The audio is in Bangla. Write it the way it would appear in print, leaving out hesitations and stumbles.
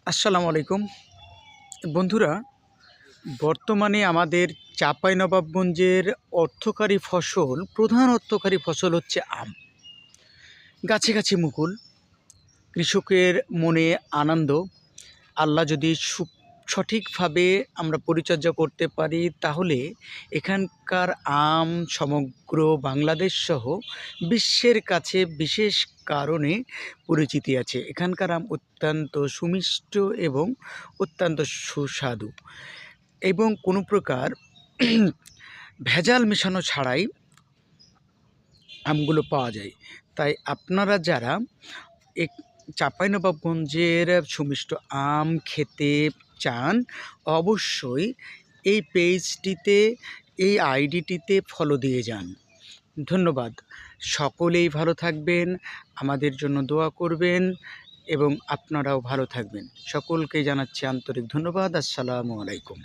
আসসালামু আলাইকুম বন্ধুরা। বর্তমানে আমাদের চাঁপাইনবাবগঞ্জের প্রধান অর্থকারী ফসল হচ্ছে আম। গাছে গাছে মুকুল, কৃষকের মনে আনন্দ। আল্লাহ যদি সঠিকভাবে আমরা পরিচর্যা করতে পারি তাহলে এখানকার আম সমগ্র বাংলাদেশ সহ বিশ্বের কাছে বিশেষ কারণে পরিচিতি আছে। এখানকার আম অত্যন্ত সুমিষ্ট এবং অত্যন্ত সুস্বাদু এবং কোনো প্রকার ভেজাল মেশানো ছাড়াই আমগুলো পাওয়া যায়। তাই আপনারা যারা চাঁপাইনবাবগঞ্জের সুমিষ্ট আম খেতে চান, অবশ্যই এই পেজটিতে, এই আইডিটিতে ফলো দিয়ে যান। ধন্যবাদ। সকলেই ভালো থাকবেন, আমাদের জন্য দোয়া করবেন এবং আপনারাও ভালো থাকবেন। সকলকে জানাচ্ছি আন্তরিক ধন্যবাদ। আসসালামু আলাইকুম।